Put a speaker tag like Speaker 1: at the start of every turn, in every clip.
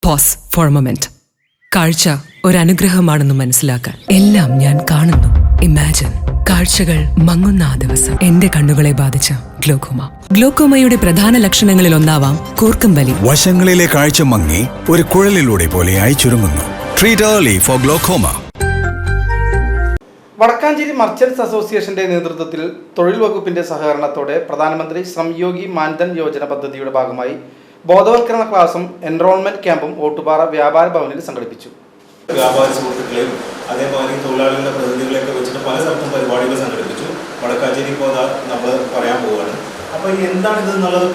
Speaker 1: Pose four A moment. കാഴ്ച ഒരനുഗ്രഹമാണെന്ന് മനസ്സിലാക്കാൻ എല്ലാം ഞാൻ കാണുന്നു. ഇമാജിൻ കാഴ്ചകൾ മങ്ങുന്ന ആ ദിവസം എന്റെ കണ്ണുകളെ ബാധിച്ച ഗ്ലോക്കോമ. ഗ്ലോക്കോമയുടെ പ്രധാന ലക്ഷണങ്ങളിൽ ഒന്നാവാം കൂർക്കം വലി.
Speaker 2: വശങ്ങളിലെ കാഴ്ച മങ്ങി ഒരു കുഴലിലൂടെ പോലെയായി ചുരുങ്ങുന്നു. Treat early for glaucoma.
Speaker 3: Vadakkanchery merchants അസോസിയേഷന്റെ നേതൃത്വത്തിൽ തൊഴിൽ വകുപ്പിന്റെ സഹകരണത്തോടെ പ്രധാനമന്ത്രി ശ്രംയോഗി മാൻധൻ യോജന പദ്ധതിയുടെ ഭാഗമായി ബോധവൽക്കരണ ക്ലാസും എൻറോൾമെന്റ് ക്യാമ്പും ഓട്ടുപാറ വ്യാപാര ഭവനിൽ സംഘടിപ്പിച്ചു.
Speaker 4: വ്യാപാര സുഹൃത്തുക്കളെയും അതേപോലെ തൊഴിലാളികളുടെ പ്രതിനിധികളെയൊക്കെ വെച്ചിട്ട് പല സ്ഥലത്തും പരിപാടികൾ സംഘടിപ്പിച്ചു. വടക്കാഞ്ചേരി ഇപ്പോൾ നമ്മൾ പറയാൻ പോവുകയാണ്. അപ്പോൾ എന്താണിത് എന്നുള്ളത്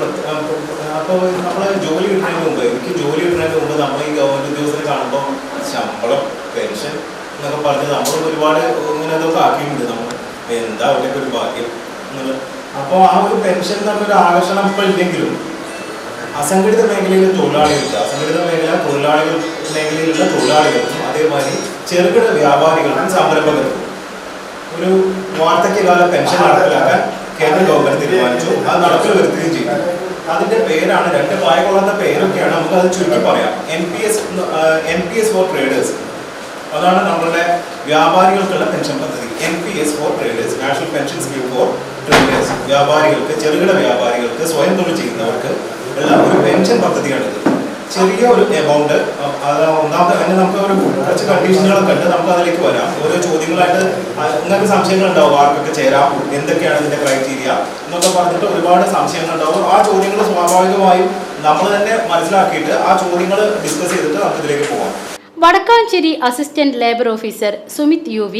Speaker 4: അപ്പോൾ നമ്മൾ ജോലി കിട്ടുന്നതിന് മുമ്പ് എനിക്ക് ജോലി കിട്ടുന്നതിന് മുമ്പ് നമ്മൾ ഈ ഗവൺമെൻറ് ഉദ്യോഗസ്ഥരെ കാണുമ്പോൾ ശമ്പളം പെൻഷൻ എന്നൊക്കെ പറഞ്ഞ് നമ്മൾ ഒരുപാട് ഇങ്ങനെ അതൊക്കെ ആക്കിയിട്ടുണ്ട്. നമ്മൾ എന്താ അവിടെയൊക്കെ ഒരു ഭാഗ്യം എന്നുള്ളത്. അപ്പോൾ ആ ഒരു പെൻഷൻ എന്നുള്ളൊരു ആകർഷണം ഇപ്പോൾ ഇല്ലെങ്കിലും അസംഘടിത മേഖലയിലെ തൊഴിലാളികൾക്ക് തൊഴിലാളികൾ മേഖലയിലുള്ള തൊഴിലാളികൾക്കും അതേമാതിരി ചെറുകിട വ്യാപാരികൾക്കും സംരംഭകർക്കും ഒരു വാർദ്ധക്യകാല പെൻഷൻ നടപ്പിലാക്കാൻ കേന്ദ്ര ഗവൺമെന്റ് തീരുമാനിച്ചു. അത് നടപ്പിൽ വരുത്തുകയും ചെയ്തു. അതിന്റെ പേരാണ്, രണ്ട് പ്രായകൊള്ളുന്ന പേരൊക്കെയാണ്, നമുക്ക് അത് ചുരുക്കി പറയാം. NPS for traders. അതാണ് നമ്മളുടെ വ്യാപാരികൾക്കുള്ള പെൻഷൻ പദ്ധതി. NPS for traders, national pension scheme for traders. വ്യാപാരികൾക്ക്, ചെറുകിട വ്യാപാരികൾക്ക്, സ്വയം തൊഴിൽ ചെയ്യുന്നവർക്ക് ഉള്ള ഒരു പെൻഷൻ പദ്ധതിയാണിത്. ചെറിയ ഒരു എമൗണ്ട്, അത് ഒന്നാമത്തെ തന്നെ നമുക്ക് ഒരു കുറച്ച് കണ്ടീഷനുകളൊക്കെ ഉണ്ട്. നമുക്ക് അതിലേക്ക് വരാം. ഓരോ ചോദ്യങ്ങളായിട്ട് നിങ്ങൾക്ക് സംശയങ്ങൾ ഉണ്ടാവും. ആർക്കൊക്കെ ചേരാം, എന്തൊക്കെയാണ് ഇതിന്റെ ക്രൈറ്റീരിയ എന്നൊക്കെ പറഞ്ഞിട്ട് ഒരുപാട് സംശയങ്ങൾ ഉണ്ടാവും. ആ ചോദ്യങ്ങൾ സ്വാഭാവികമായും നമ്മൾ തന്നെ മനസ്സിലാക്കിയിട്ട് ആ ചോദ്യങ്ങൾ ഡിസ്കസ് ചെയ്തിട്ട് നമുക്ക് ഇതിലേക്ക് പോകാം.
Speaker 5: Vadakkanchery assistant labour officer Sumith UV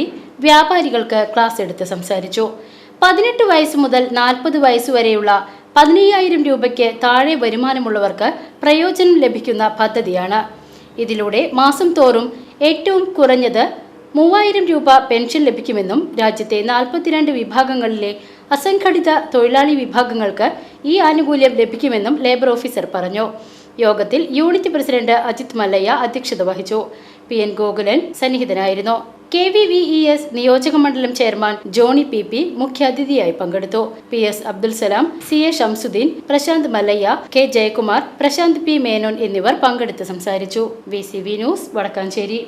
Speaker 5: വ്യാപാരികൾക്ക് ക്ലാസ് എടുത്ത് സംസാരിച്ചു. 18 വയസ്സ് മുതൽ 40 വയസ്സ് വരെയുള്ള 15,000 രൂപയ്ക്ക് താഴെ വരുമാനമുള്ളവർക്ക് പ്രയോജനം ലഭിക്കുന്ന പദ്ധതിയാണ്. ഇതിലൂടെ മാസം തോറും ഏറ്റവും കുറഞ്ഞത് 3,000 രൂപ പെൻഷൻ ലഭിക്കുമെന്നും രാജ്യത്തെ 42 വിഭാഗങ്ങളിലെ അസംഘടിത തൊഴിലാളി വിഭാഗങ്ങൾക്ക് ഈ ആനുകൂല്യം ലഭിക്കുമെന്നും ലേബർ ഓഫീസർ പറഞ്ഞു. യോഗത്തിൽ യൂണിറ്റ് പ്രസിഡന്റ് അജിത് മല്ലയ്യ അധ്യക്ഷത വഹിച്ചു. PN ഗോകുലൻ സന്നിഹിതനായിരുന്നു. KVVES നിയോജക മണ്ഡലം ചെയർമാൻ ജോണി PP മുഖ്യാതിഥിയായി പങ്കെടുത്തു. PS Abdul Salam, CA Shamsuddin, Prashant Mallayya, K Jayakumar, Prashant P Menon എന്നിവർ പങ്കെടുത്ത് സംസാരിച്ചു. VCV news Vadakkanchery.